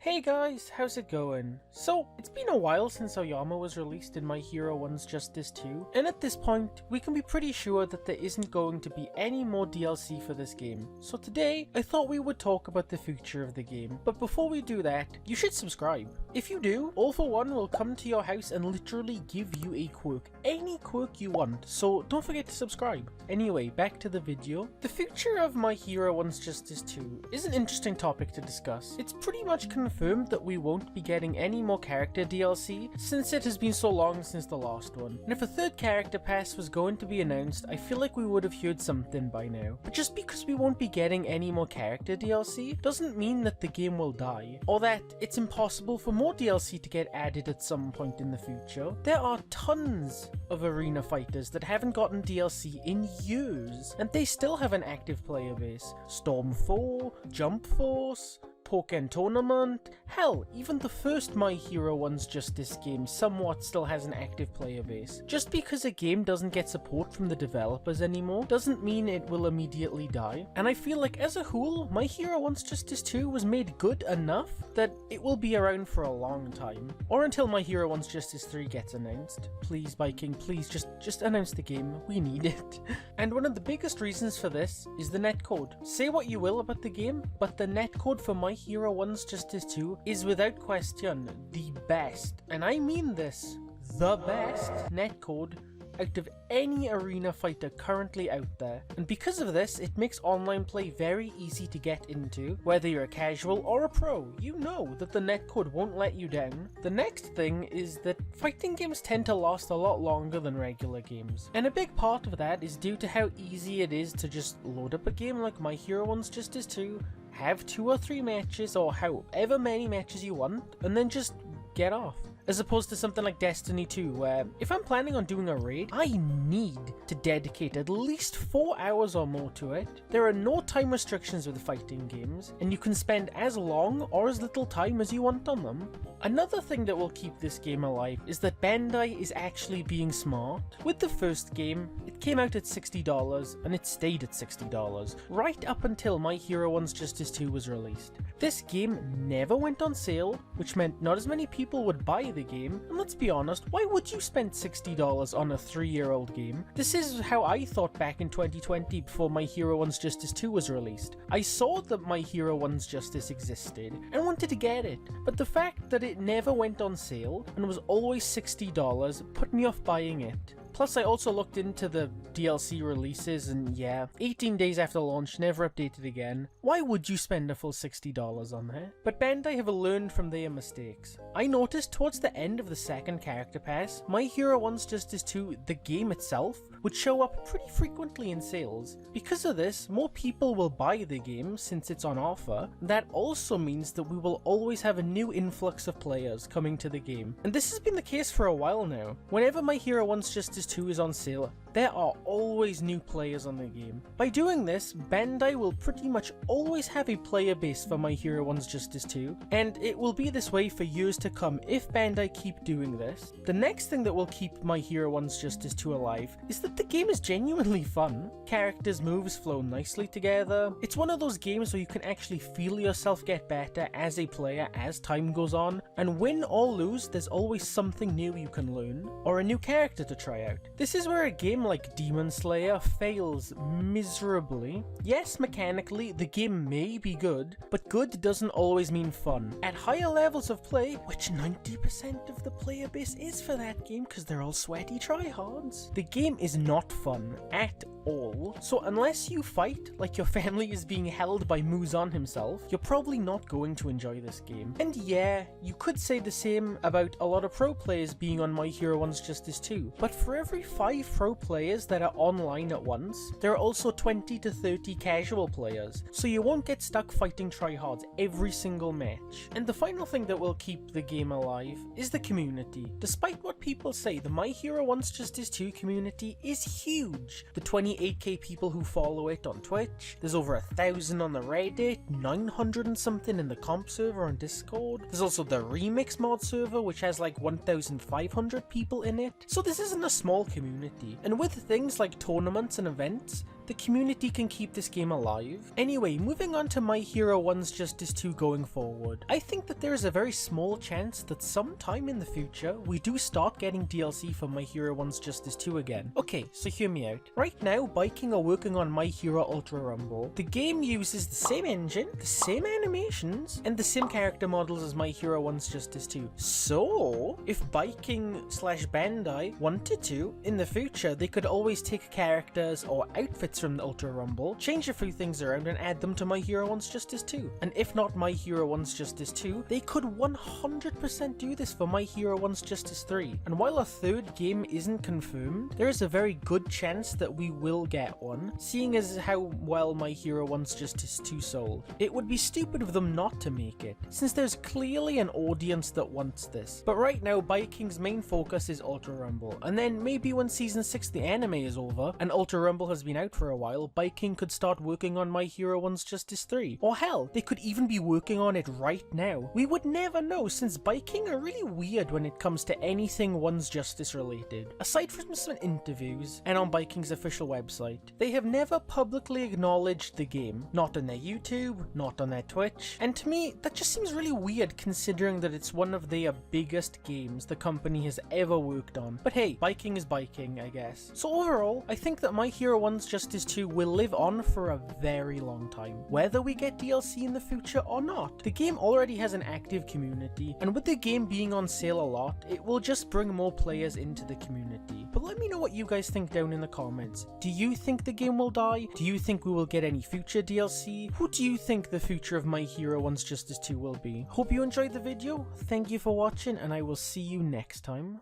Hey guys, how's it going? So, it's been a while since Aoyama was released in My Hero One's Justice 2, and at this point, we can be pretty sure that there isn't going to be any more DLC for this game. So today, I thought we would talk about the future of the game, but before we do that, you should subscribe. If you do, All For One will come to your house and literally give you a quirk, any quirk you want, so don't forget to subscribe. Anyway, back to the video. The future of My Hero One's Justice 2 is an interesting topic to discuss. It's pretty much confirmed that we won't be getting any more character DLC since it has been so long since the last one. And if a third character pass was going to be announced, I feel like we would have heard something by now. But just because we won't be getting any more character DLC doesn't mean that the game will die, or that it's impossible for more DLC to get added at some point in the future. There are tons of arena fighters that haven't gotten DLC in years, and they still have an active player base. Storm 4, Jump Force, Pokken Tournament, hell, even the first My Hero One's Justice game somewhat still has an active player base. Just because a game doesn't get support from the developers anymore doesn't mean it will immediately die, and I feel like as a whole, My Hero One's Justice 2 was made good enough that it will be around for a long time. Or until My Hero One's Justice 3 gets announced. Please, Viking, please just announce the game, we need it. And one of the biggest reasons for this is the netcode. Say what you will about the game, but the netcode for My Hero One's Justice 2 is without question the best, and I mean this, the best netcode out of any arena fighter currently out there. And because of this, it makes online play very easy to get into. Whether you're a casual or a pro, you know that the netcode won't let you down. The next thing is that fighting games tend to last a lot longer than regular games, and a big part of that is due to how easy it is to just load up a game like My Hero One's Justice 2, have 2 or 3 matches or however many matches you want, and then just get off. As opposed to something like Destiny 2, where if I'm planning on doing a raid, I need to dedicate at least 4 hours or more to it. There are no time restrictions with fighting games, and you can spend as long or as little time as you want on them. Another thing that will keep this game alive is that Bandai is actually being smart. With the first game, it came out at $60 and it stayed at $60, right up until My Hero One's Justice 2 was released. This game never went on sale, which meant not as many people would buy the game, and let's be honest, why would you spend $60 on a 3-year-old game? This is how I thought back in 2020 before My Hero One's Justice 2 was released. I saw that My Hero One's Justice existed and wanted to get it, but the fact that it never went on sale and was always $60 put me off buying it. Plus, I also looked into the DLC releases, and yeah, 18 days after launch, never updated again. Why would you spend a full $60 on that? But Bandai have learned from their mistakes. I noticed towards the end of the second character pass, My Hero One's Justice 2, the game itself, would show up pretty frequently in sales. Because of this, more people will buy the game since it's on offer. That also means that we will always have a new influx of players coming to the game. And this has been the case for a while now. Whenever My Hero One's Justice 2 is on sale, there are always new players on the game. By doing this, Bandai will pretty much always have a player base for My Hero One's Justice 2, and it will be this way for years to come if Bandai keep doing this. The next thing that will keep My Hero One's Justice 2 alive is that the game is genuinely fun. Characters' moves flow nicely together. It's one of those games where you can actually feel yourself get better as a player as time goes on, and win or lose, there's always something new you can learn, or a new character to try out. This is where a game like Demon Slayer fails miserably. Yes, mechanically, the game may be good, but good doesn't always mean fun. At higher levels of play, which 90% of the player base is for that game because they're all sweaty tryhards, the game is not fun at all. So unless you fight like your family is being held by Muzan himself, you're probably not going to enjoy this game. And yeah, you could say the same about a lot of pro players being on My Hero One's Justice 2, but for every 5 pro players that are online at once, there are also 20 to 30 casual players, so you won't get stuck fighting tryhards every single match. And the final thing that will keep the game alive is the community. Despite what people say, the My Hero One's Justice 2 community is huge. The 28k people who follow it on Twitch, there's over 1,000 on the Reddit, 900 and something in the comp server on Discord. There's also the Remix mod server, which has like 1,500 people in it. So this isn't a small community, and with things like tournaments and events, the community can keep this game alive. Anyway, moving on to My Hero 1's Justice 2 going forward. I think that there is a very small chance that sometime in the future, we do start getting DLC for My Hero 1's Justice 2 again. Okay, so hear me out. Right now, Viking are working on My Hero Ultra Rumble. The game uses the same engine, the same animations, and the same character models as My Hero 1's Justice 2. So, if Viking/Bandai wanted to, in the future, they could always take characters or outfits from the Ultra Rumble, change a few things around, and add them to My Hero 1's Justice 2. And if not My Hero 1's Justice 2, they could 100% do this for My Hero 1's Justice 3. And while a third game isn't confirmed, there is a very good chance that we will get one, seeing as how well My Hero 1's Justice 2 sold. It would be stupid of them not to make it, since there's clearly an audience that wants this. But right now, Viking's main focus is Ultra Rumble, and then maybe when Season 6 the anime is over, and Ultra Rumble has been out for a while, Viking could start working on My Hero 1's Justice 3. Or hell, they could even be working on it right now. We would never know, since Viking are really weird when it comes to anything 1's Justice related. Aside from some interviews, and on Viking's official website, they have never publicly acknowledged the game. Not on their YouTube, not on their Twitch, and to me, that just seems really weird considering that it's one of their biggest games the company has ever worked on. But hey, Viking is Viking, I guess. So overall, I think that My Hero 1's Justice 2 will live on for a very long time, whether we get DLC in the future or not. The game already has an active community, and with the game being on sale a lot, it will just bring more players into the community. But let me know what you guys think down in the comments. Do you think the game will die? Do you think we will get any future DLC? Who do you think the future of My Hero 1's Justice 2 will be? Hope you enjoyed the video, thank you for watching, and I will see you next time.